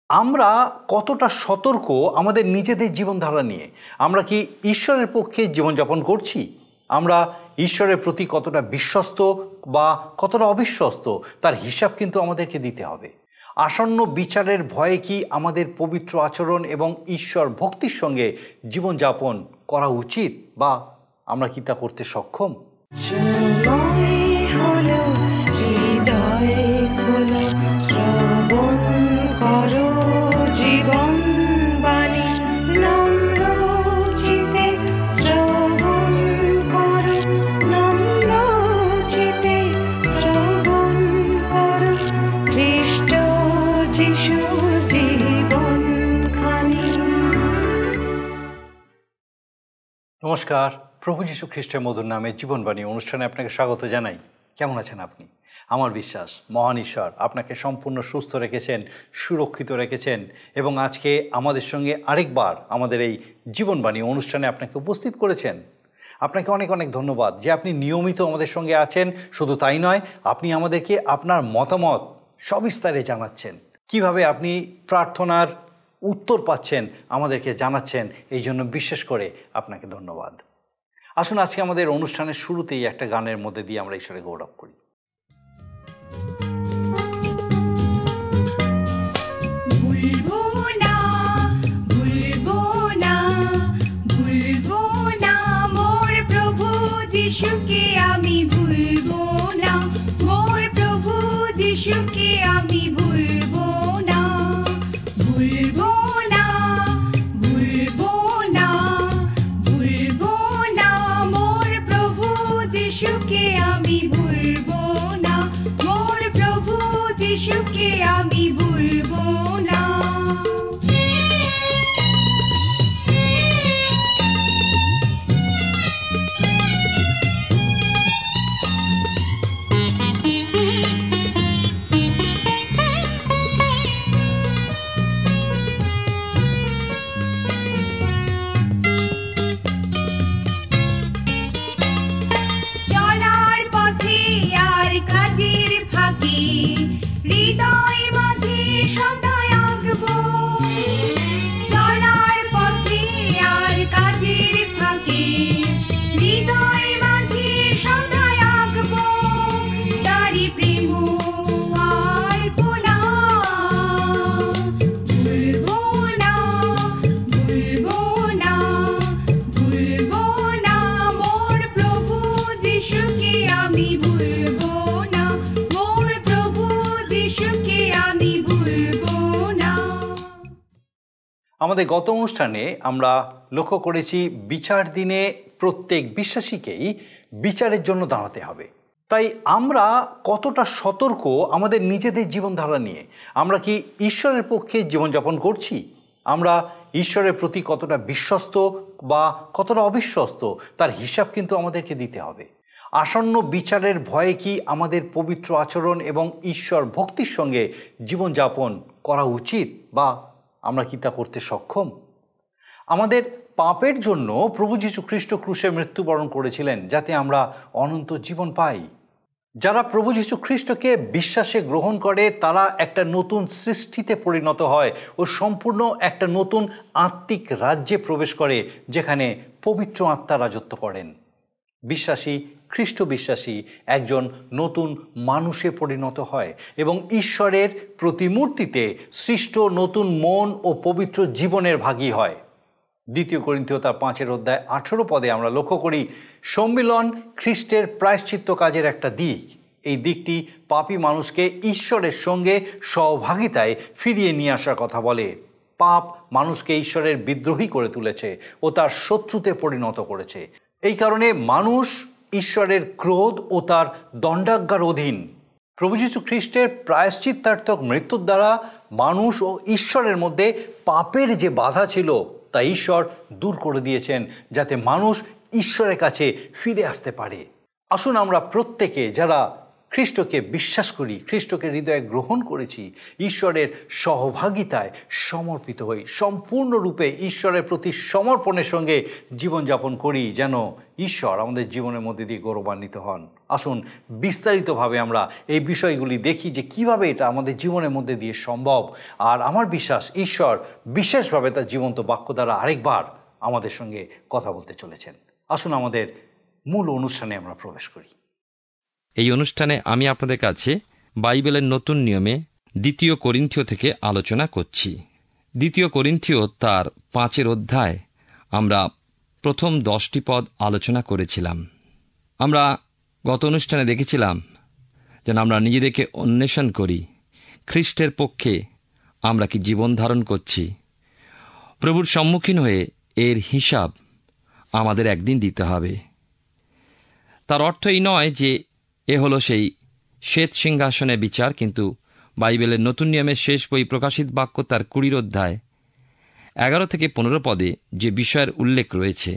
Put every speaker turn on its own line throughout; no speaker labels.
আমরা কতটা সতর্ক আমাদের নিজেদের জীবনধারা নিয়ে? আমরা কি ঈশ্বরের পক্ষে জীবনযাপন করছি? আমরা ঈশ্বরের প্রতি কতটা বিশ্বস্ত বা কতটা অবিশ্বস্ত তার হিসাব কিন্তু আমাদেরকে দিতে হবে। আসন্ন বিচারের ভয়ে কি আমাদের পবিত্র আচরণ এবং ঈশ্বর ভক্তির সঙ্গে জীবনযাপন করা উচিত, বা আমরা কি তা করতে সক্ষম? নমস্কার, প্রভু যীশু খ্রিস্টের মধুর নামে জীবনবাণী অনুষ্ঠানে আপনাকে স্বাগত জানাই। কেমন আছেন আপনি? আমার বিশ্বাস মহান ঈশ্বর আপনাকে সম্পূর্ণ সুস্থ রেখেছেন, সুরক্ষিত রেখেছেন এবং আজকে আমাদের সঙ্গে আরেকবার আমাদের এই জীবনবাণী অনুষ্ঠানে আপনাকে উপস্থিত করেছেন। আপনাকে অনেক অনেক ধন্যবাদ যে আপনি নিয়মিত আমাদের সঙ্গে আছেন। শুধু তাই নয়, আপনি আমাদেরকে আপনার মতামত সবিস্তারে জানাচ্ছেন। কিভাবে আপনি প্রার্থনার উত্তর পাচ্ছেন আমাদেরকে জানাচ্ছেন, এই জন্য বিশেষ করে আপনাকে ধন্যবাদ। আসুন আজকে আমাদের অনুষ্ঠানের শুরুতেই একটা গানের মধ্যে দিয়ে আমরা ঈশ্বরে গৌরব করি।
যিশুকে আমি ভুলবো না, মোর প্রভু যিশুকে আমি ভুলবো না, ভুলবো না, ভুলবো না, ভুলবো না, মোর প্রভু যিশুকে আমি ভুলবো না, মোর প্রভু যিশুকে আমি ভুলবো না। হৃদয় মাঝে সদাই আঁকবো, চলার পথে আর কাজের ফাঁকে হৃদয় মাঝে সদাই আঁকবো তারি প্রেম আলপনা। ভুলবো না, ভুলবো না, ভুলবো না, মোর প্রভু যিশুকে আমি ভুলবো না, মোর প্রভু যিশুকে আমি ভুলবো না।
আমাদের গত অনুষ্ঠানে আমরা লক্ষ্য করেছি বিচার দিনে প্রত্যেক বিশ্বাসীকেই বিচারের জন্য দাঁড়াতে হবে। তাই আমরা কতটা সতর্ক আমাদের নিজেদের জীবনধারা নিয়ে? আমরা কি ঈশ্বরের পক্ষে জীবনযাপন করছি? আমরা ঈশ্বরের প্রতি কতটা বিশ্বস্ত বা কতটা অবিশ্বস্ত তার হিসাব কিন্তু আমাদেরকে দিতে হবে। আসন্ন বিচারের ভয়ে কি আমাদের পবিত্র আচরণ এবং ঈশ্বর ভক্তির সঙ্গে জীবনযাপন করা উচিত, বা আমরা কি তা করতে সক্ষম? আমাদের পাপের জন্য প্রভু যীশু খ্রিস্ট ক্রুশে মৃত্যুবরণ করেছিলেন যাতে আমরা অনন্ত জীবন পাই। যারা প্রভু যীশু খ্রিস্টকে বিশ্বাসে গ্রহণ করে তারা একটা নতুন সৃষ্টিতে পরিণত হয় ও সম্পূর্ণ একটা নতুন আত্মিক রাজ্যে প্রবেশ করে যেখানে পবিত্র আত্মা রাজত্ব করেন। বিশ্বাসী, খ্রিস্ট বিশ্বাসী একজন নতুন মানুষে পরিণত হয় এবং ঈশ্বরের প্রতিমূর্তিতে সৃষ্ট নতুন মন ও পবিত্র জীবনের ভাগী হয়। 2 করিন্থীয় তার 5:18 আমরা লক্ষ্য করি, সম্মিলন খ্রিস্টের প্রায়শ্চিত্ত কাজের একটা দিক। এই দিকটি পাপী মানুষকে ঈশ্বরের সঙ্গে সহভাগিতায় ফিরিয়ে নিয়ে আসার কথা বলে। পাপ মানুষকে ঈশ্বরের বিদ্রোহী করে তুলেছে ও তার শত্রুতে পরিণত করেছে। এই কারণে মানুষ ঈশ্বরের ক্রোধ ও তার দণ্ডাজ্ঞার অধীন। প্রভু যীশু খ্রিস্টের প্রায়শ্চিত্তার্থক মৃত্যুর দ্বারা মানুষ ও ঈশ্বরের মধ্যে পাপের যে বাধা ছিল তা ঈশ্বর দূর করে দিয়েছেন যাতে মানুষ ঈশ্বরের কাছে ফিরে আসতে পারে। আসুন আমরা প্রত্যেকে যারা খ্রিস্টকে বিশ্বাস করি, খ্রিস্টকে হৃদয়ে গ্রহণ করেছি, ঈশ্বরের সহভাগিতায় সমর্পিত হই, সম্পূর্ণরূপে ঈশ্বরের প্রতি সমর্পণের সঙ্গে জীবনযাপন করি, যেন ঈশ্বর আমাদের জীবনের মধ্যে দিয়ে গৌরবান্বিত হন। আসুন বিস্তারিতভাবে আমরা এই বিষয়গুলি দেখি যে কিভাবে এটা আমাদের জীবনের মধ্যে দিয়ে সম্ভব। আর আমার বিশ্বাস ঈশ্বর বিশেষভাবে তার জীবন্ত বাক্য দ্বারা আরেকবার আমাদের সঙ্গে কথা বলতে চলেছেন। আসুন আমাদের মূল অনুষ্ঠানে আমরা প্রবেশ করি।
এই অনুষ্ঠানে আমি আপনাদের কাছে বাইবেলের নতুন নিয়মে 2 করিন্থীয় থেকে আলোচনা করছি। 2 করিন্থীয় তার 5 অধ্যায় আমরা প্রথম 10টি পদ আলোচনা করেছিলাম। আমরা গত অনুষ্ঠানে দেখেছিলাম যেন আমরা নিজেদেরকে অন্বেষণ করি, খ্রিস্টের পক্ষে আমরা কি জীবন ধারণ করছি। প্রভুর সম্মুখীন হয়ে এর হিসাব আমাদের একদিন দিতে হবে। তার অর্থ এই নয় যে এ হলো সেই শ্বেত সিংহাসনের বিচার, কিন্তু বাইবেলের নতুন নিয়মের শেষ বই প্রকাশিত বাক্য তার 20 অধ্যায় 11 থেকে 15 পদে যে বিষয়ের উল্লেখ রয়েছে,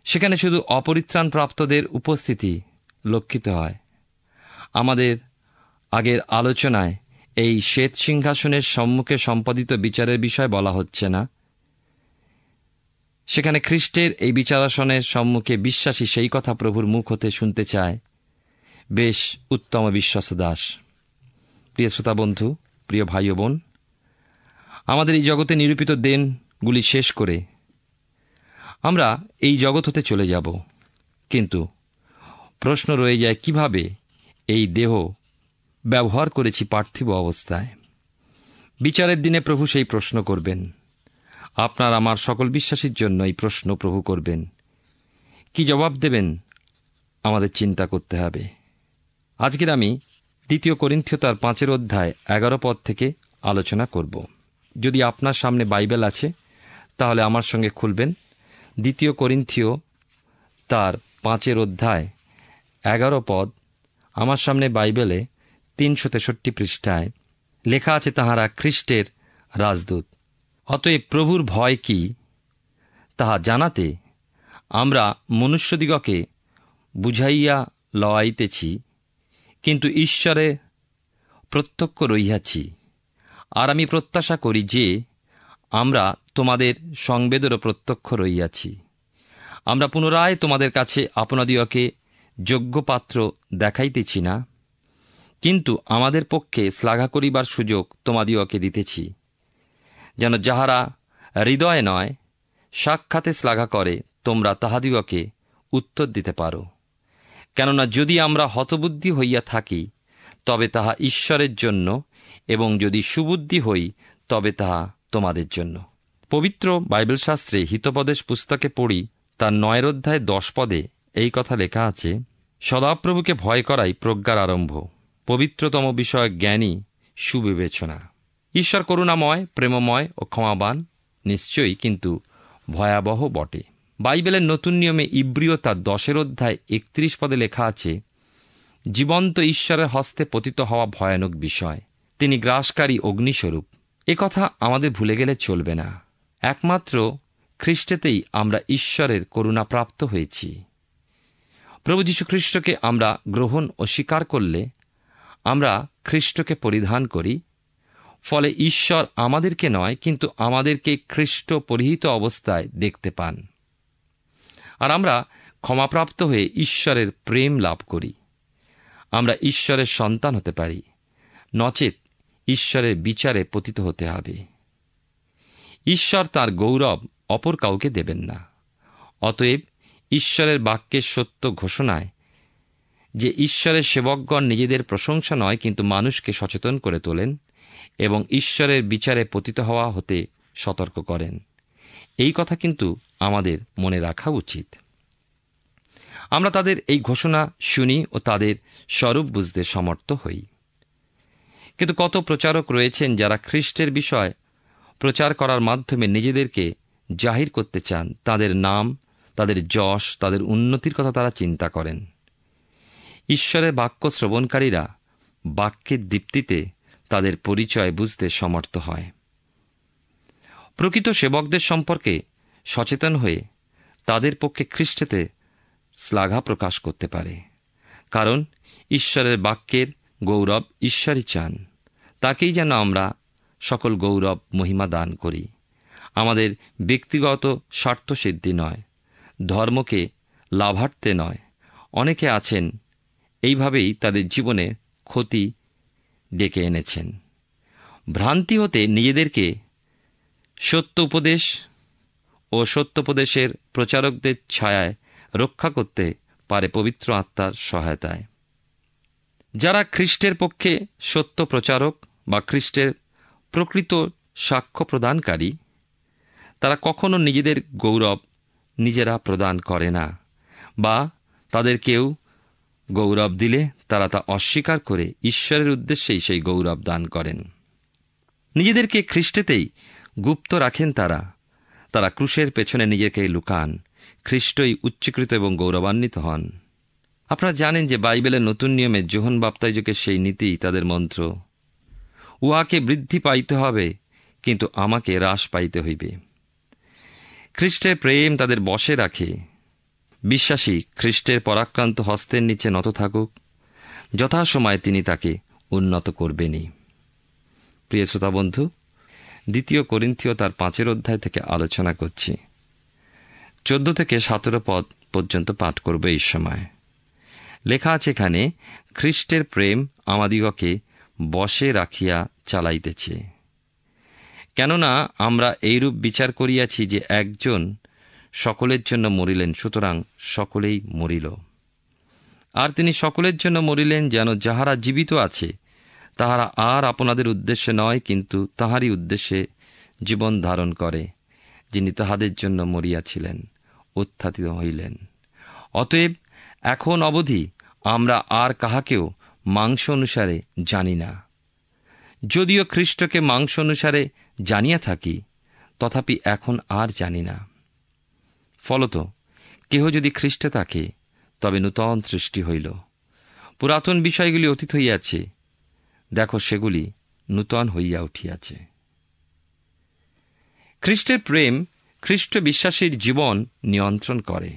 সেখানে শুধু অপরিত্রাণপ্রাপ্তদের উপস্থিতি লক্ষিত হয়। আমাদের আগের আলোচনায় এই শ্বেত সিংহাসনের সম্মুখে সম্পাদিত বিচারের বিষয় বলা হচ্ছে না। সেখানে খ্রিস্টের এই বিচারাসনের সম্মুখে বিশ্বাসী সেই কথা প্রভুর মুখ হতে শুনতে চায় বেশ উত্তম বিশ্বস্ত দাস। প্রিয় শ্রোতা বন্ধু, প্রিয় ভাই ও বোন, আমাদের এই জগতে নিরূপিত দেনগুলি শেষ করে আমরা এই জগৎ হতে চলে যাব, কিন্তু প্রশ্ন রয়ে যায় কিভাবে এই দেহ ব্যবহার করেছি পার্থিব অবস্থায়। বিচারের দিনে প্রভু সেই প্রশ্ন করবেন। আপনার আমার সকল বিশ্বাসীর জন্য এই প্রশ্ন প্রভু করবেন। কি জবাব দেবেন আমাদের চিন্তা করতে হবে। আজকের আমি 2 করিন্থীয় তার 5 অধ্যায় 11 পদ থেকে আলোচনা করব। যদি আপনার সামনে বাইবেল আছে তাহলে আমার সঙ্গে খুলবেন। 2 করিন্থীয় তার 5 অধ্যায় 11 পদ। আমার সামনে বাইবেলে 363 পৃষ্ঠায় লেখা আছে, তাহারা খ্রিস্টের রাজদূত। অতএব প্রভুর ভয় কি তাহা জানাতে আমরা মনুষ্যদিগকে বুঝাইয়া লওয়াইতেছি, কিন্তু ঈশ্বরে প্রত্যক্ষ রহিয়াছি। আর আমি প্রত্যাশা করি যে আমরা তোমাদের সংবেদেরও প্রত্যক্ষ রহিয়াছি। আমরা পুনরায় তোমাদের কাছে আপনাদিগকে যোগ্য পাত্র দেখাইতেছি না, কিন্তু আমাদের পক্ষে শ্লাঘা করিবার সুযোগ তোমাদিগকে দিতেছি, যেন যাহারা হৃদয়ে নয় সাক্ষাতে শ্লাঘা করে তোমরা তাহাদিগকে উত্তর দিতে পারো। কেননা যদি আমরা হতবুদ্ধি হইয়া থাকি তবে তাহা ঈশ্বরের জন্য, এবং যদি সুবুদ্ধি হই তবে তাহা তোমাদের জন্য। পবিত্র বাইবেল শাস্ত্রে হিতোপদেশ পুস্তকে পড়ি, তার 9 অধ্যায় 10 পদে এই কথা লেখা আছে, সদাপ্রভুকে ভয় করাই প্রজ্ঞার আরম্ভ, পবিত্রতম বিষয় জ্ঞানী সুবিবেচনা। ঈশ্বর করুণাময়, প্রেমময় ও ক্ষমাবান নিশ্চয়ই, কিন্তু ভয়াবহ বটে। বাইবেলের নতুন নিয়মে ইব্রিয় তার 10 অধ্যায় 31 পদে লেখা আছে, জীবন্ত ঈশ্বরের হস্তে পতিত হওয়া ভয়ানক বিষয়, তিনি গ্রাসকারী অগ্নিস্বরূপ। কথা আমাদের ভুলে গেলে চলবে না। একমাত্র খ্রিস্টেতেই আমরা ঈশ্বরের করুণাপ্রাপ্ত হয়েছি। প্রভু যীশু খ্রিস্টকে আমরা গ্রহণ ও স্বীকার করলে আমরা খ্রিস্টকে পরিধান করি। ফলে ঈশ্বর আমাদেরকে নয়, কিন্তু আমাদেরকে খ্রিস্ট পরিহিত অবস্থায় দেখতে পান। আর আমরা ক্ষমাপ্রাপ্ত হয়ে ঈশ্বরের প্রেম লাভ করি। আমরা ঈশ্বরের সন্তান হতে পারি, নচেত ঈশ্বরের বিচারে পতিত হতে হবে। ঈশ্বর তাঁর গৌরব অপর কাউকে দেবেন না। অতএব ঈশ্বরের বাক্যের সত্য ঘোষণায় যে ঈশ্বরের সেবকগণ নিজেদের প্রশংসা নয়, কিন্তু মানুষকে সচেতন করে তোলেন এবং ঈশ্বরের বিচারে পতিত হওয়া হতে সতর্ক করেন, এই কথা কিন্তু আমাদের মনে রাখা উচিত। আমরা তাদের এই ঘোষণা শুনি ও তাদের স্বরূপ বুঝতে সমর্থ হই। কিন্তু কত প্রচারক রয়েছেন যারা খ্রিস্টের বিষয় প্রচার করার মাধ্যমে নিজেদেরকে জাহির করতে চান। তাদের নাম, তাদের যশ, তাদের উন্নতির কথা তারা চিন্তা করেন। ঈশ্বরের বাক্য শ্রবণকারীরা বাক্যের দীপ্তিতে তাদের পরিচয় বুঝতে সমর্থ হয়। প্রকৃত সেবকদের সম্পর্কে সচেতন হয়ে তাদের পক্ষে খ্রিস্টেতে শ্লাঘা প্রকাশ করতে পারে, কারণ ঈশ্বরের বাক্যের গৌরব ঈশ্বরই চান। তাকেই যেন আমরা সকল গৌরব মহিমা দান করি। আমাদের ব্যক্তিগত স্বার্থসিদ্ধি নয়, ধর্মকে লাভার্থে নয়। অনেকে আছেন এইভাবেই তাদের জীবনে ক্ষতি ডেকে এনেছেন। ভ্রান্তি হতে নিজেদেরকে সত্য উপদেশ ও সত্যোপদেশের প্রচারকদের ছায়ায় রক্ষা করতে পারে পবিত্র আত্মার সহায়তায়। যারা খ্রিস্টের পক্ষে সত্য প্রচারক বা খ্রিস্টের প্রকৃত সাক্ষ্য প্রদানকারী, তারা কখনো নিজেদের গৌরব নিজেরা প্রদান করে না, বা তাদের কেউ গৌরব দিলে তারা তা অস্বীকার করে ঈশ্বরের উদ্দেশ্যেই সেই গৌরব দান করেন। নিজেদেরকে খ্রিস্টেতেই গুপ্ত রাখেন তারা ক্রুশের পেছনে নিজেকে লুকান। খ্রিস্টই উচ্চীকৃত এবং গৌরবান্বিত হন। আপনারা জানেন যে বাইবেলের নতুন নিয়মে যোহন বাপ্তাইজকের সেই নীতি তাদের মন্ত্র, উহাকে বৃদ্ধি পাইতে হবে, কিন্তু আমাকে হ্রাস পাইতে হইবে। খ্রিস্টের প্রেম তাদের বশে রাখে। বিশ্বাসী খ্রিস্টের পরাক্রান্ত হস্তের নিচে নত থাকুক, যথাসময়ে তিনি তাকে উন্নত করবেনই। প্রিয় শ্রোতা বন্ধু, 2 করিন্থীয় তার 5 অধ্যায় থেকে আলোচনা করছি। 14 থেকে 17 পদ পর্যন্ত পাঠ করব এই সময়। লেখা আছে এখানে, খ্রিস্টের প্রেম আমাদিগকে বশে রাখিয়া চালাইতেছে। কেননা আমরা এইরূপ বিচার করিয়াছি যে একজন সকলের জন্য মরিলেন, সুতরাং সকলেই মরিল। আর তিনি সকলের জন্য মরিলেন, যেন যাহারা জীবিত আছে তাহারা আর আপনাদের উদ্দেশ্যে নয়, কিন্তু তাহারই উদ্দেশ্যে জীবন ধারণ করে, যিনি তাহাদের জন্য মরিয়াছিলেন, উত্থাপিত হইলেন। অতএব এখন অবধি আমরা আর কাহাকেও মাংস অনুসারে জানি না। যদিও খ্রিস্টকে মাংস অনুসারে জানিয়া থাকি, তথাপি এখন আর জানি না। ফলত কেহ যদি খ্রিস্টে থাকে, তবে নূতন সৃষ্টি হইল। পুরাতন বিষয়গুলি অতীত হইয়াছে, দেখো সেগুলি নূতন হইয়া উঠিয়াছে। খ্রিস্টের প্রেম খ্রিস্ট বিশ্বাসীর জীবন নিয়ন্ত্রণ করে।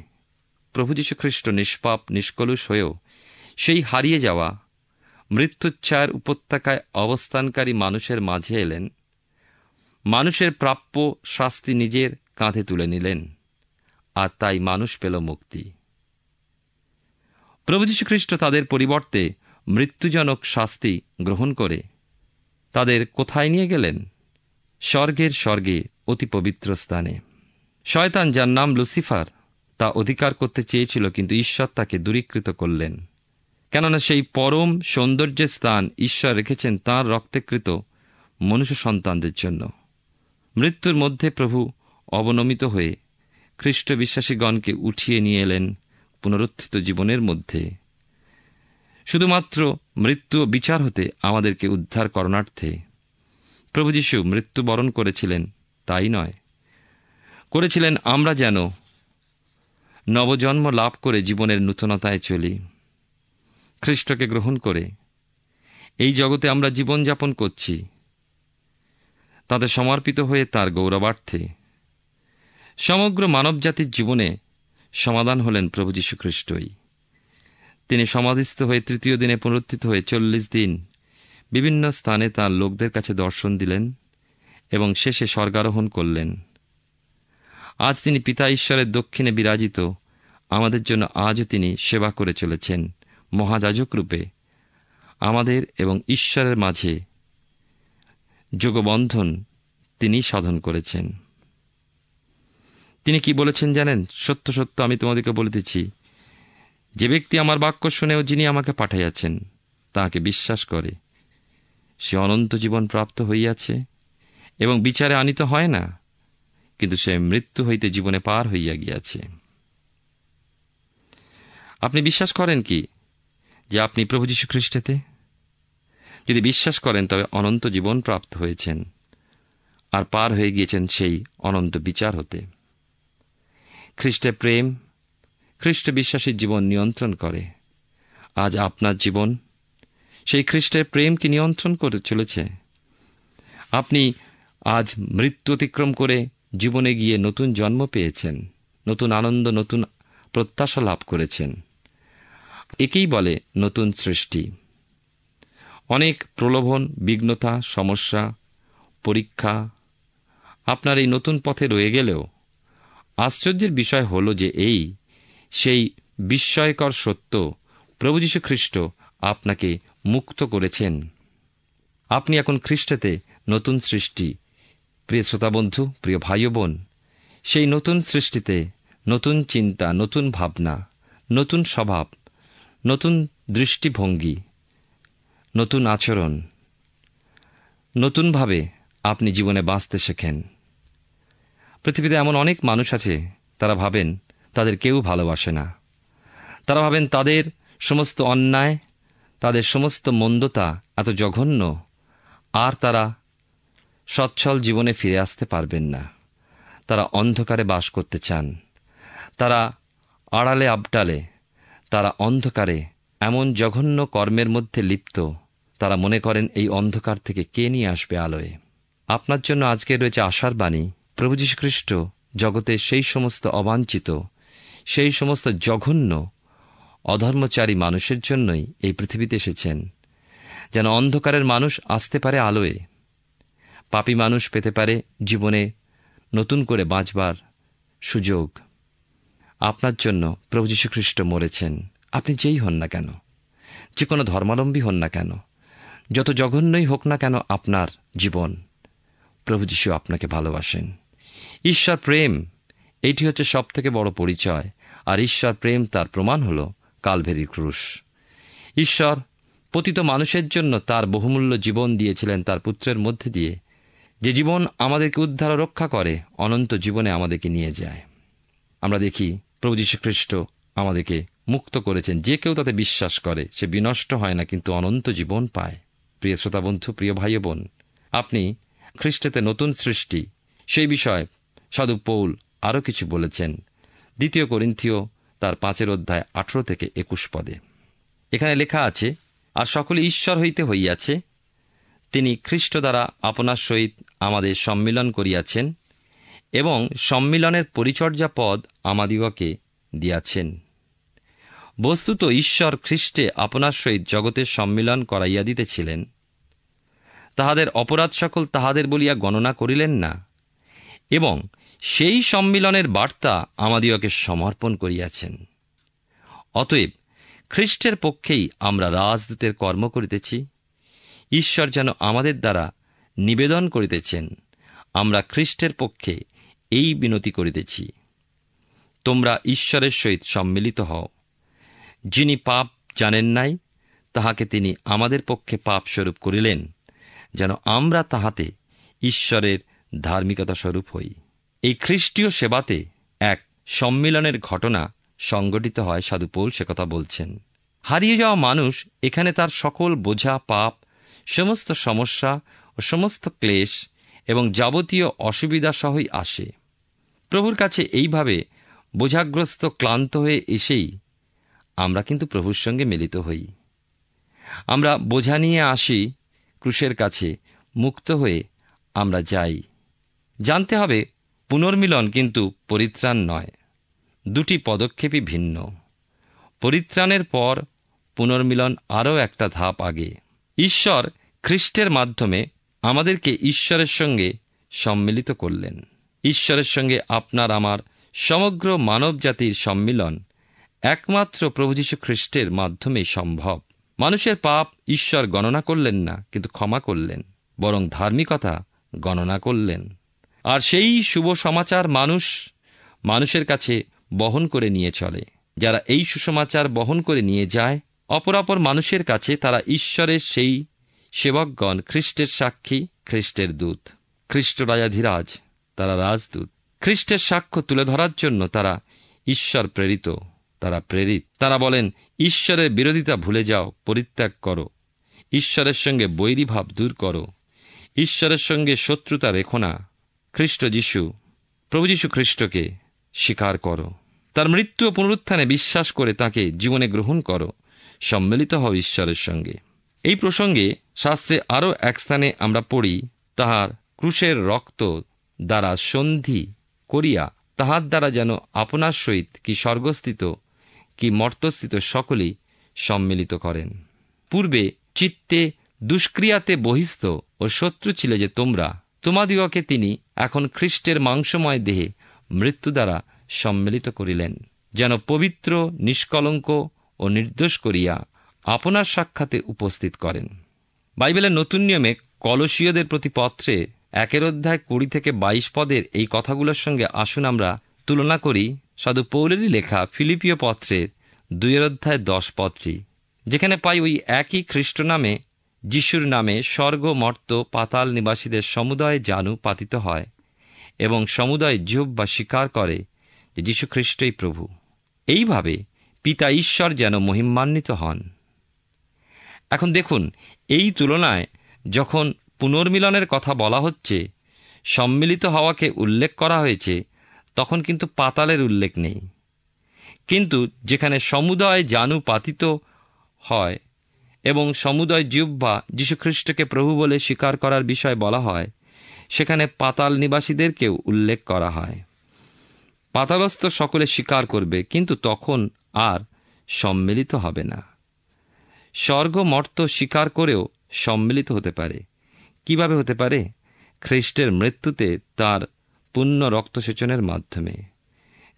প্রভু যীশু খ্রিস্ট নিষ্পাপ নিষ্কলুষ হয়েও সেই হারিয়ে যাওয়া মৃত্যুচ্ছায়ার উপত্যকায় অবস্থানকারী মানুষের মাঝে এলেন। মানুষের প্রাপ্য শাস্তি নিজের কাঁধে তুলে নিলেন, আর তাই মানুষ পেল মুক্তি। প্রভু যীশু খ্রিস্ট তাদের পরিবর্তে মৃত্যুজনক শাস্তি গ্রহণ করে তাদের কোথায় নিয়ে গেলেন? স্বর্গে অতি পবিত্র স্থানে। শয়তান, যার নাম লুসিফার, তা অধিকার করতে চেয়েছিল, কিন্তু ঈশ্বর তাকে দূরীকৃত করলেন। কেননা সেই পরম সৌন্দর্যের স্থান ঈশ্বর রেখেছেন তাঁর রক্তেকৃত মনুষ্য সন্তানদের জন্য। মৃত্যুর মধ্যে প্রভু অবনমিত হয়ে খ্রিস্ট বিশ্বাসীগণকে উঠিয়ে নিয়ে এলেন পুনরুত্থিত জীবনের মধ্যে। শুধুমাত্র মৃত্যু ও বিচার হতে আমাদেরকে উদ্ধার করণার্থে প্রভু যীশু মৃত্যুবরণ করেছিলেন, তাই নয়, করেছিলেন আমরা যেন নবজন্ম লাভ করে জীবনের নূতনতায় চলি। খ্রিস্টকে গ্রহণ করে এই জগতে আমরা জীবনযাপন করছি, তাদের সমর্পিত হয়ে তাঁর গৌরবার্থে। সমগ্র মানবজাতির জীবনে সমাধান হলেন প্রভু যীশু খ্রিস্টই। তিনি সমাধিস্থ হয়ে তৃতীয় দিনে পুনরুত্থিত হয়ে 40 দিন বিভিন্ন স্থানে তাঁর লোকদের কাছে দর্শন দিলেন এবং শেষে স্বর্গারোহণ করলেন। আজ তিনি পিতা ঈশ্বরের দক্ষিণে বিরাজিত। আমাদের জন্য আজও তিনি সেবা করে চলেছেন মহাযাজক রূপে। আমাদের এবং ঈশ্বরের মাঝে যোগবন্ধন তিনি সাধন করেছেন। তিনি কি বলেছেন জানেন? সত্য সত্য আমি তোমাদেরকে বলিতেছি, যে ব্যক্তি আমার বাক্য শুনেও যিনি আমাকে পাঠাইয়াছেন তাহাকে বিশ্বাস করে, সে অনন্ত জীবন প্রাপ্ত হইয়াছে এবং বিচারে আনিত হয় না, কিন্তু সে মৃত্যু হইতে জীবনে পার হইয়া গিয়াছে। আপনি বিশ্বাস করেন কি যে আপনি প্রভু যীশু খ্রিস্টেতে? যদি বিশ্বাস করেন, তবে অনন্ত জীবন প্রাপ্ত হয়েছেন আর পার হয়ে গিয়েছেন সেই অনন্ত বিচার হতে। খ্রিস্টের প্রেম খ্রিস্ট বিশ্বাসীর জীবন নিয়ন্ত্রণ করে। আজ আপনার জীবন সেই খ্রিস্টের প্রেম কি নিয়ন্ত্রণ করে চলেছে? আপনি আজ মৃত্যু অতিক্রম করে জীবনে গিয়ে নতুন জন্ম পেয়েছেন, নতুন আনন্দ, নতুন প্রত্যাশা লাভ করেছেন। একেই বলে নতুন সৃষ্টি। অনেক প্রলোভন, বিঘ্নতা, সমস্যা, পরীক্ষা আপনার এই নতুন পথে রয়ে গেলেও আশ্চর্যের বিষয় হল যে সেই বিস্ময়কর সত্য, প্রভু যীশু খ্রিস্ট আপনাকে মুক্ত করেছেন। আপনি এখন খ্রিস্টেতে নতুন সৃষ্টি। প্রিয় শ্রোতাবন্ধু, প্রিয় ভাই ও বোন, সেই নতুন সৃষ্টিতে নতুন চিন্তা, নতুন ভাবনা, নতুন স্বভাব, নতুন দৃষ্টিভঙ্গি, নতুন আচরণ, নতুনভাবে আপনি জীবনে বাঁচতে শেখেন। পৃথিবীতে এমন অনেক মানুষ আছে, তারা ভাবেন তাদের কেউ ভালোবাসে না। তারা ভাবেন তাদের সমস্ত অন্যায়, তাদের সমস্ত মন্দতা এত জঘন্য, আর তারা সচ্ছল জীবনে ফিরে আসতে পারবেন না। তারা অন্ধকারে বাস করতে চান। তারা আড়ালে আবডালে, তারা অন্ধকারে এমন জঘন্য কর্মের মধ্যে লিপ্ত, তারা মনে করেন এই অন্ধকার থেকে কে নিয়ে আসবে আলোয়। আপনার জন্য আজকে রয়েছে আশার বাণী। প্রভু যীশু খ্রিস্ট জগতে সেই সমস্ত অবাঞ্ছিত, সেই সমস্ত জঘন্য অধর্মচারী মানুষের জন্যই এই পৃথিবীতে এসেছেন, যেন অন্ধকারের মানুষ আসতে পারে আলোয়, পাপী মানুষ পেতে পারে জীবনে নতুন করে বাঁচবার সুযোগ। আপনার জন্য প্রভু যীশু খ্রিস্ট মরেছেন। আপনি যেই হন না কেন, যে কোনো ধর্মাবলম্বী হন না কেন, যত জঘন্যই হোক না কেন আপনার জীবন, প্রভু যীশু আপনাকে ভালোবাসেন। ঈশ্বর প্রেম, এটি হচ্ছে সবথেকে বড় পরিচয়। আর ঈশ্বর প্রেম তার প্রমাণ হল কালভেরির ক্রুশ। ঈশ্বর পতিত মানুষের জন্য তার বহুমূল্য জীবন দিয়েছিলেন তার পুত্রের মধ্যে দিয়ে, যে জীবন আমাদেরকে উদ্ধার ও রক্ষা করে, অনন্ত জীবনে আমাদেরকে নিয়ে যায়। আমরা দেখি প্রভু যীশু খ্রিস্ট আমাদেরকে মুক্ত করেছেন। যে কেউ তাতে বিশ্বাস করে সে বিনষ্ট হয় না, কিন্তু অনন্ত জীবন পায়। প্রিয় শ্রোতা বন্ধু, প্রিয় ভাই বোন, আপনি খ্রিস্টেতে নতুন সৃষ্টি, সেই বিষয়ে সাধু পৌল আরও কিছু বলেছেন। 2 করিন্থীয় তার 5 অধ্যায় 18 থেকে 21 পদে এখানে লেখা আছে, আর সকলে ঈশ্বর হইতে হইয়াছে, তিনি খ্রিস্ট দ্বারা আপনার সহিত আমাদের সম্মিলন করিয়াছেন এবং সম্মিলনের পরিচর্যা পদ আমাদিগকে দিয়াছেন। বস্তুত ঈশ্বর খ্রিস্টে আপনার সহিত জগতের সম্মিলন করাইয়া দিতেছিলেন। তাহাদের অপরাধ সকল তাহাদের বলিয়া গণনা করিলেন না, এবং সেই সম্মিলনের বার্তা আমাদিগকে সমর্পণ করিয়াছেন। অতএব খ্রিস্টের পক্ষেই আমরা রাজদূতের কর্ম করিতেছি। ঈশ্বর যেন আমাদের দ্বারা নিবেদন করিতেছেন, আমরা খ্রিস্টের পক্ষে এই বিনতি করিতেছি, তোমরা ঈশ্বরের সহিত সম্মিলিত হও। যিনি পাপ জানেন নাই, তাহাকে তিনি আমাদের পক্ষে পাপস্বরূপ করিলেন, যেন আমরা তাহাতে ঈশ্বরের ধার্মিকতা স্বরূপ হই। এই খ্রিস্টীয় সেবাতে এক সম্মিলনের ঘটনা সংঘটিত হয়। সাধু পৌল সে কথা বলছেন। হারিয়ে যাওয়া মানুষ এখানে তার সকল বোঝা, পাপ, সমস্ত সমস্যা ও সমস্ত ক্লেশ এবং যাবতীয় অসুবিধা সহই আসে। প্রভুর কাছে এইভাবে বোঝাগ্রস্ত, ক্লান্ত হয়ে এসেই আমরা কিন্তু প্রভুর সঙ্গে মিলিত হই। আমরা বোঝা নিয়ে আসি ক্রুশের কাছে, মুক্ত হয়ে আমরা যাই। জানতে হবে, পুনর্মিলন কিন্তু পরিত্রাণ নয়। 2টি পদক্ষেপই ভিন্ন। পরিত্রাণের পর পুনর্মিলন আরও একটা ধাপ আগে। ঈশ্বর খ্রিস্টের মাধ্যমে আমাদেরকে ঈশ্বরের সঙ্গে সম্মিলিত করলেন। ঈশ্বরের সঙ্গে আপনার আমার সমগ্র মানব জাতির সম্মিলন একমাত্র প্রভু যীশু খ্রিস্টের মাধ্যমেই সম্ভব। মানুষের পাপ ঈশ্বর গণনা করলেন না, কিন্তু ক্ষমা করলেন, বরং ধার্মিকতা গণনা করলেন। আর সেই শুভ সমাচার মানুষের কাছে বহন করে নিয়ে চলে। যারা এই সুসমাচার বহন করে নিয়ে যায় অপরাপর মানুষের কাছে, তারা ঈশ্বরের সেই সেবকগণ, খ্রিস্টের সাক্ষী, খ্রিস্টের দূত। খ্রিস্ট রাজাধিরাজ, তারা রাজদূত। খ্রিস্টের সাক্ষ্য তুলে ধরার জন্য তারা ঈশ্বর প্রেরিত, তারা প্রেরিত। তারা বলেন, ঈশ্বরের বিরোধিতা ভুলে যাও, পরিত্যাগ করো। ঈশ্বরের সঙ্গে বৈরীভাব দূর করো। ঈশ্বরের সঙ্গে শত্রুতা রেখো না। খ্রিস্ট যীশু, প্রভু যীশু খ্রিস্টকে স্বীকার করো। তার মৃত্যু ও পুনরুত্থানে বিশ্বাস করে তাকে জীবনে গ্রহণ করো। সম্মিলিত হও ঈশ্বরের সঙ্গে। এই প্রসঙ্গে শাস্ত্রে আরও এক স্থানে আমরা পড়ি, তাহার ক্রুশের রক্ত দ্বারা সন্ধি করিয়া তাহার দ্বারা যেন আপনার সহিত কি স্বর্গস্থিত কি মর্তস্থিত সকলেই সম্মিলিত করেন। পূর্বে চিত্তে দুষ্ক্রিয়াতে বহিস্থ ও শত্রু ছিলে যে তোমরা, তোমাদিগকে তিনি এখন খ্রিস্টের মাংসময় দেহে মৃত্যু দ্বারা সম্মিলিত করিলেন, যেন পবিত্র, নিষ্কলঙ্ক ও নির্দোষ করিয়া আপনার সাক্ষাতে উপস্থিত করেন। বাইবেলের নতুন নিয়মে কলসীয়দের প্রতি পত্রে 1:20 পদের এই কথাগুলোর সঙ্গে আসুন আমরা তুলনা করি সাধু পৌলেরই লেখা ফিলিপিয় পত্রের 2:10 পদটি, যেখানে পাই ওই একই খ্রিস্ট নামে, যিশুর নামে স্বর্গ, মর্ত, পাতাল নিবাসীদের সমুদয় জানু পাতিত হয় এবং সমুদয় জিহ্বা স্বীকার করে যে যীশু খ্রিস্টই প্রভু। এইভাবে পিতা ঈশ্বর যেন মহিমান্বিত হন। এখন দেখুন, এই তুলনায় যখন পুনর্মিলনের কথা বলা হচ্ছে, সম্মিলিত হওয়াকে উল্লেখ করা হয়েছে, তখন কিন্তু পাতালের উল্লেখ নেই। কিন্তু যেখানে সমুদয় জানু পাতিত হয় এবং সমুদয় জিহ্বা যীশুখ্রিস্টকে প্রভু বলে স্বীকার করার বিষয় বলা হয়, সেখানে পাতাল নিবাসীদেরকেও উল্লেখ করা হয়। পাতালস্থ সকলে স্বীকার করবে, কিন্তু তখন আর সম্মিলিত হবে না। স্বর্গ মর্ত স্বীকার করেও সম্মিলিত হতে পারে। কিভাবে হতে পারে? খ্রিস্টের মৃত্যুতে তার পুণ্য রক্তসেচনের মাধ্যমে।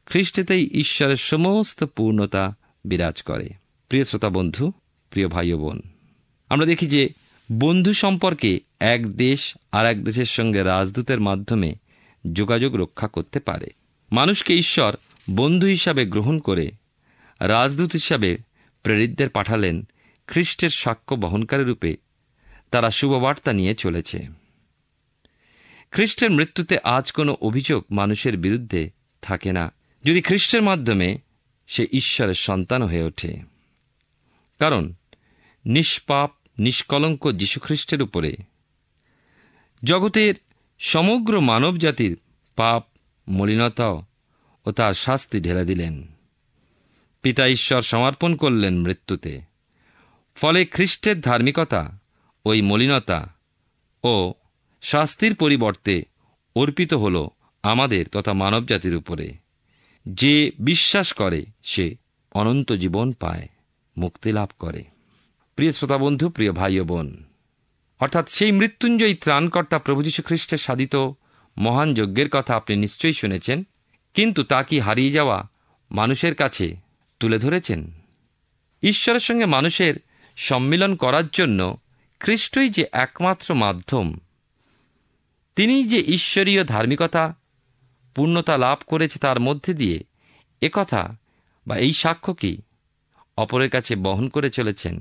খ্রিস্টেতেই ঈশ্বরের সমস্ত পূর্ণতা বিরাজ করে। প্রিয় শ্রোতা বন্ধু, প্রিয় ভাই ও বোন, আমরা দেখি যে বন্ধু সম্পর্কে এক দেশ আর এক দেশের সঙ্গে রাজদূতের মাধ্যমে যোগাযোগ রক্ষা করতে পারে। মানুষকে ঈশ্বর বন্ধু হিসাবে গ্রহণ করে রাজদূত হিসাবে প্রেরিতদের পাঠালেন খ্রিস্টের সাক্ষ্য বহনকারী রূপে। তারা শুভবার্তা নিয়ে চলেছে। খ্রিস্টের মৃত্যুতে আজ কোনো অভিযোগ মানুষের বিরুদ্ধে থাকে না, যদি খ্রিস্টের মাধ্যমে সে ঈশ্বরের সন্তান হয়ে ওঠে। কারণ নিষ্পাপ নিষ্কলঙ্ক যীশুখ্রিস্টের উপরে জগতের সমগ্র মানব জাতির পাপ, মলিনতা ও তার শাস্তি ঢেলে দিলেন। পিতা ঈশ্বর সমর্পণ করলেন মৃত্যুতে। ফলে খ্রিস্টের ধার্মিকতা ওই মলিনতা ও শাস্তির পরিবর্তে অর্পিত হল আমাদের তথা মানব জাতির উপরে। যে বিশ্বাস করে সে অনন্ত জীবন পায়, মুক্তি লাভ করে। প্রিয় শ্রোতা বন্ধু, প্রিয় ভাই ও বোন, অর্থাৎ সেই মৃত্যুঞ্জয়ী ত্রাণকর্তা প্রভু যীশু খ্রিস্টের সাধিত মহান যজ্ঞের কথা আপনি নিশ্চয়ই শুনেছেন। কিন্তু তা কি হারিয়ে যাওয়া মানুষের কাছে তুলে ধরেছেন? ঈশ্বরের সঙ্গে মানুষের সম্মিলন করার জন্য খ্রিস্টই যে একমাত্র মাধ্যম। তিনি যে ঈশ্বরীয় ধার্মিকতা পূর্ণতা লাভ করেছে তার মধ্যে দিয়ে একথা বা এই সাক্ষ্য কি অপরের কাছে বহন করে চলেছেন।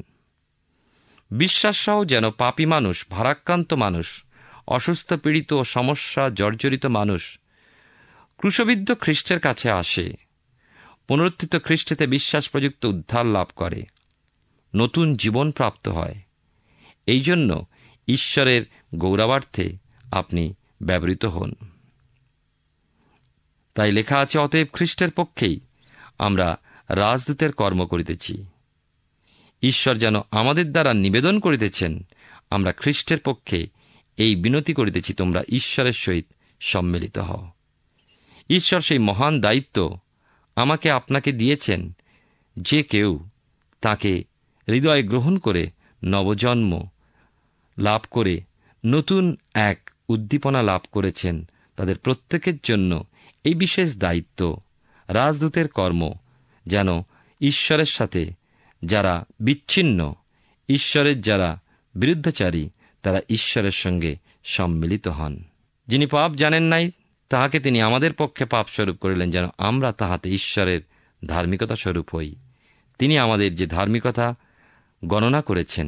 বিশ্বাসসহ যেন পাপী মানুষ, ভারাক্রান্ত মানুষ, অসুস্থ, পীড়িত ও সমস্যা জর্জরিত মানুষ ক্রুশবিদ্ধ খ্রিস্টের কাছে আসে, পুনরুত্থিত খ্রিস্টেতে বিশ্বাস প্রযুক্ত উদ্ধার লাভ করে, নতুন জীবন প্রাপ্ত হয়। এই জন্য ঈশ্বরের গৌরবার্থে আপনি ব্যবহৃত হন। তাই লেখা আছে, অতএব খ্রিস্টের পক্ষেই আমরা রাজদূতের কর্ম করিতেছি। ঈশ্বর যেন আমাদের দ্বারা নিবেদন করিতেছেন, আমরা খ্রিস্টের পক্ষে এই বিনতি করিতেছি, তোমরা ঈশ্বরের সহিত সম্মিলিত হও। ঈশ্বর সেই মহান দায়িত্ব আমাকে আপনাকে দিয়েছেন, যে কেউ তাকে হৃদয়ে গ্রহণ করে নবজন্ম লাভ করে নতুন এক উদ্দীপনা লাভ করেছেন, তাদের প্রত্যেকের জন্য এই বিশেষ দায়িত্ব, রাজদূতের কর্ম, যেন ঈশ্বরের সাথে যারা বিচ্ছিন্ন, ঈশ্বরের যারা বিরুদ্ধাচারী, তারা ঈশ্বরের সঙ্গে সম্মিলিত হন। যিনি পাপ জানেন নাই, তাহাকে তিনি আমাদের পক্ষে পাপ স্বরূপ করিলেন, যেন আমরা তাহাতে ঈশ্বরের ধার্মিকতা স্বরূপ হই। তিনি আমাদের যে ধার্মিকতা গণনা করেছেন,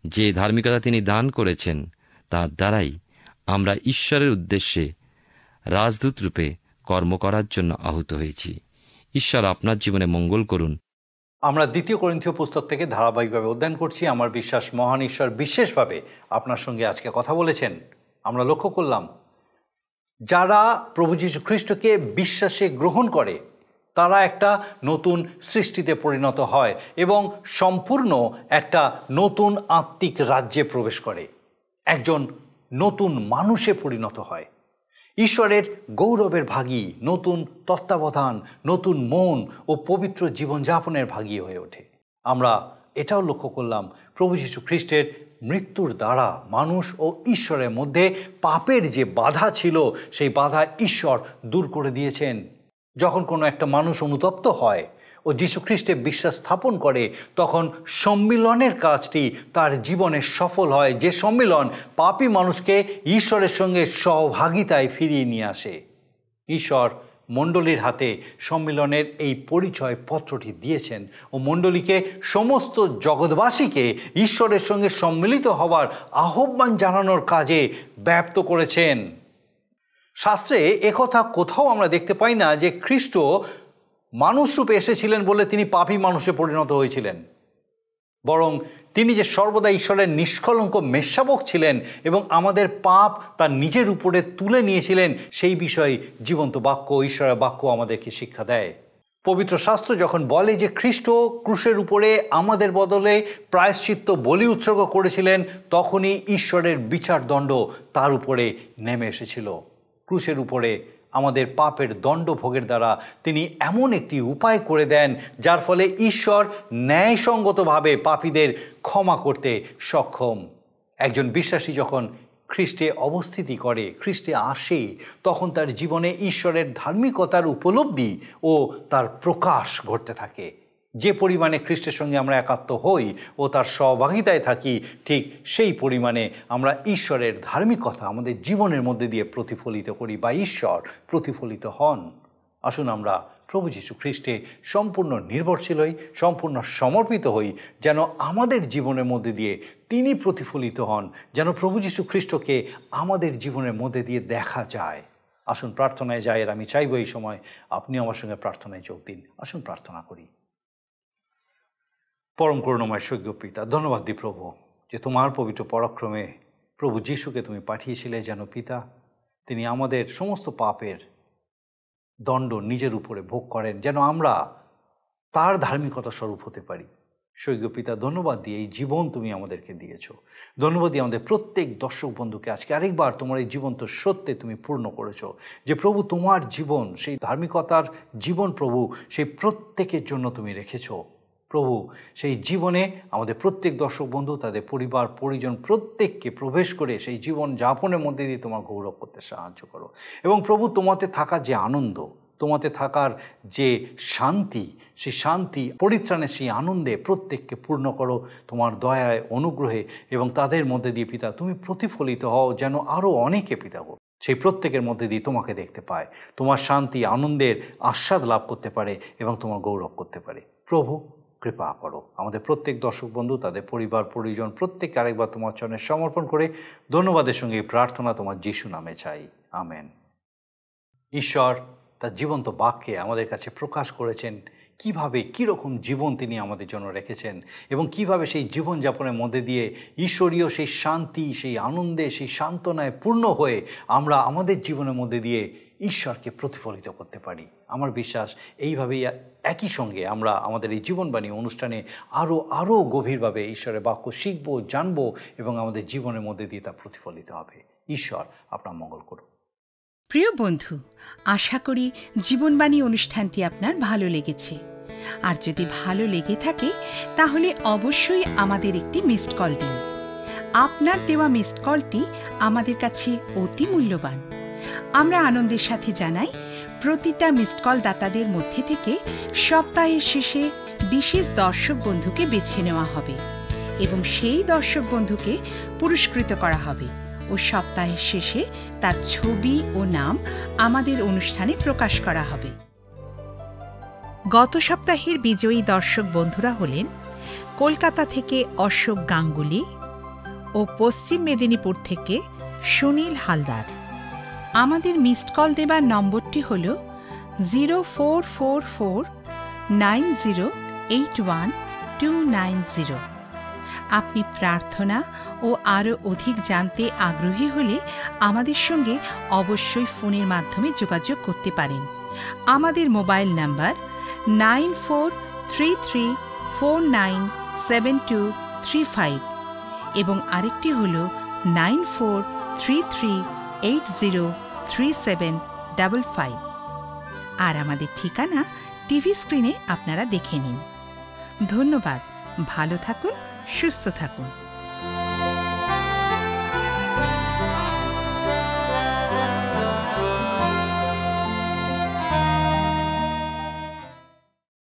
যে ধার্মিকতা তিনি দান করেছেন, তার দ্বারাই আমরা ঈশ্বরের উদ্দেশ্যে রাজদূত রূপে কর্ম করার জন্য আহুত হয়েছি। ঈশ্বর আপনার জীবনে মঙ্গল করুন।
আমরা 2 করিন্থীয় পুস্তক থেকে ধারাবাহিকভাবে অধ্যয়ন করছি। আমার বিশ্বাস মহান ঈশ্বর বিশেষভাবে আপনার সঙ্গে আজকে কথা বলেছেন। আমরা লক্ষ্য করলাম, যারা প্রভু যীশু খ্রিস্টকে বিশ্বাসে গ্রহণ করে তারা একটা নতুন সৃষ্টিতে পরিণত হয় এবং সম্পূর্ণ একটা নতুন আত্মিক রাজ্যে প্রবেশ করে, একজন নতুন মানুষে পরিণত হয়, ঈশ্বরের গৌরবের ভাগী, নতুন তত্ত্বাবধান, নতুন মন ও পবিত্র জীবনযাপনের ভাগী হয়ে ওঠে। আমরা এটাও লক্ষ্য করলাম প্রভু যীশু খ্রিস্টের মৃত্যুর দ্বারা মানুষ ও ঈশ্বরের মধ্যে পাপের যে বাধা ছিল সেই বাধা ঈশ্বর দূর করে দিয়েছেন। যখন কোনো একটা মানুষ অনুতপ্ত হয় ও যীশু খ্রিস্টে বিশ্বাস স্থাপন করে, তখন সম্মিলনের কাজটি তার জীবনে সফল হয়, যে সম্মিলন পাপী মানুষকে ঈশ্বরের সঙ্গে সহভাগিতায় ফিরিয়ে নিয়ে আসে। ঈশ্বর মণ্ডলীর হাতে সম্মিলনের এই পরিচয় পত্রটি দিয়েছেন ও মণ্ডলীকে সমস্ত জগৎবাসীকে ঈশ্বরের সঙ্গে সম্মিলিত হবার আহ্বান জানানোর কাজে ব্যাপ্ত করেছেন। শাস্ত্রে একথা কোথাও আমরা দেখতে পাই না যে খ্রিস্ট মানুষরূপে এসেছিলেন বলে তিনি পাপী মানুষে পরিণত হয়েছিলেন, বরং তিনি যে সর্বদা ঈশ্বরের নিষ্কলঙ্ক মেষশাবক ছিলেন এবং আমাদের পাপ তার নিজের উপরে তুলে নিয়েছিলেন, সেই বিষয়ে জীবন্ত বাক্য, ঈশ্বরের বাক্য আমাদেরকে শিক্ষা দেয়। পবিত্র শাস্ত্র যখন বলে যে খ্রিস্ট ক্রুশের উপরে আমাদের বদলে প্রায়শ্চিত্ত বলি উৎসর্গ করেছিলেন, তখনই ঈশ্বরের বিচারদণ্ড তার উপরে নেমে এসেছিল। ক্রুশের উপরে আমাদের পাপের দণ্ড ভোগের দ্বারা তিনি এমন একটি উপায় করে দেন যার ফলে ঈশ্বর ন্যায়সঙ্গতভাবে পাপীদের ক্ষমা করতে সক্ষম। একজন বিশ্বাসী যখন খ্রিস্টে অবস্থিতি করে, খ্রিস্টে আসে, তখন তার জীবনে ঈশ্বরের ধার্মিকতার উপলব্ধি ও তার প্রকাশ ঘটতে থাকে। যে পরিমাণে খ্রিস্টের সঙ্গে আমরা একাত্ম হই ও তার সহভাগিতায় থাকি, ঠিক সেই পরিমাণে আমরা ঈশ্বরের ধার্মিকতা আমাদের জীবনের মধ্যে দিয়ে প্রতিফলিত করি বা ঈশ্বর প্রতিফলিত হন। আসুন আমরা প্রভু যীশু খ্রিস্টে সম্পূর্ণ নির্ভরশীল হই, সম্পূর্ণ সমর্পিত হই, যেন আমাদের জীবনের মধ্যে দিয়ে তিনি প্রতিফলিত হন, যেন প্রভু যীশু খ্রিস্টকে আমাদের জীবনের মধ্যে দিয়ে দেখা যায়। আসুন প্রার্থনায় যাই, আর আমি চাইব এই সময় আপনি আমার সঙ্গে প্রার্থনায় যোগ দিন। আসুন প্রার্থনা করি। পরম করুণাময় স্বর্গীয় পিতা, ধন্যবাদ দিই প্রভু যে তোমার পবিত্র পরাক্রমে প্রভু যিশুকে তুমি পাঠিয়েছিলে, যেন পিতা তিনি আমাদের সমস্ত পাপের দণ্ড নিজের উপরে ভোগ করেন, যেন আমরা তার ধার্মিকতা স্বরূপ হতে পারি। স্বর্গীয় পিতা, ধন্যবাদ দিয়ে এই জীবন তুমি আমাদেরকে দিয়েছো। ধন্যবাদ দিয়ে আমাদের প্রত্যেক দর্শক বন্ধুকে আজকে আরেকবার তোমার এই জীবন্ত সত্যে তুমি পূর্ণ করেছো, যে প্রভু তোমার জীবন, সেই ধার্মিকতার জীবন প্রভু, সেই প্রত্যেকের জন্য তুমি রেখেছো। প্রভু সেই জীবনে আমাদের প্রত্যেক দর্শক বন্ধু, তাদের পরিবার পরিজন প্রত্যেককে প্রবেশ করে সেই জীবন যাপনের মধ্যে দিয়ে তোমার গৌরব করতে সাহায্য করো। এবং প্রভু তোমাতে থাকার যে আনন্দ, তোমাতে থাকার যে শান্তি, সেই শান্তি পরিত্রাণের সেই আনন্দে প্রত্যেককে পূর্ণ করো তোমার দয়ায়, অনুগ্রহে, এবং তাদের মধ্যে দিয়ে পিতা তুমি প্রতিফলিত হও, যেন আরও অনেকে পিতা সেই প্রত্যেকের মধ্যে দিয়ে তোমাকে দেখতে পায়, তোমার শান্তি আনন্দের আস্বাদ লাভ করতে পারে এবং তোমার গৌরব করতে পারে। প্রভু কৃপা করো। আমাদের প্রত্যেক দর্শক বন্ধু, তাদের পরিবার পরিজন প্রত্যেককে আরেকবার তোমার চরণে সমর্পণ করে ধন্যবাদের সঙ্গে এই প্রার্থনা তোমার যিশু নামে চাই, আমেন। ঈশ্বর তার জীবন্ত বাক্যে আমাদের কাছে প্রকাশ করেছেন কিভাবে, কীরকম জীবন তিনি আমাদের জন্য রেখেছেন, এবং কিভাবে সেই জীবনযাপনের মধ্যে দিয়ে ঈশ্বরীয় সেই শান্তি, সেই আনন্দে, সেই সান্ত্বনায় পূর্ণ হয়ে আমরা আমাদের জীবনের মধ্যে দিয়ে ঈশ্বরকে প্রতিফলিত করতে পারি। আমার বিশ্বাস এইভাবেই একই সঙ্গে আমরা আমাদের এই জীবনবাণী অনুষ্ঠানে আরও গভীরভাবে ঈশ্বরের বাক্য শিখব, জানব, এবং আমাদের জীবনের মধ্যে দিয়ে তা প্রতিফলিত হবে। ঈশ্বর আপনার মঙ্গল করুন।
প্রিয় বন্ধু, আশা করি জীবনবাণী অনুষ্ঠানটি আপনার ভালো লেগেছে। আর যদি ভালো লেগে থাকে তাহলে অবশ্যই আমাদের একটি মিসড কল দিন। আপনার দেওয়া মিসড কলটি আমাদের কাছে অতি মূল্যবান। আমরা আনন্দের সাথে জানাই, প্রতিটা মিসড কল দাতাদের মধ্যে থেকে সপ্তাহের শেষে বিশেষ দর্শক বন্ধুকে বেছে নেওয়া হবে এবং সেই দর্শক বন্ধুকে পুরস্কৃত করা হবে ও সপ্তাহের শেষে তার ছবি ও নাম আমাদের অনুষ্ঠানে প্রকাশ করা হবে। গত সপ্তাহের বিজয়ী দর্শক বন্ধুরা হলেন কলকাতা থেকে অশোক গাঙ্গুলি ও পশ্চিম মেদিনীপুর থেকে সুনীল হালদার। আমাদের মিসড কল দেবার নম্বরটি হল 04449081 আপনি প্রার্থনা ও আরও অধিক জানতে আগ্রহী হলে আমাদের সঙ্গে অবশ্যই ফোনের মাধ্যমে যোগাযোগ করতে পারেন। আমাদের মোবাইল নাম্বার 9433497235 এবং আরেকটি হল 9433803755। আর আমাদের ঠিকানা টিভি স্ক্রিনে আপনারা দেখে নিন। ধন্যবাদ। ভালো থাকুন, সুস্থ থাকুন।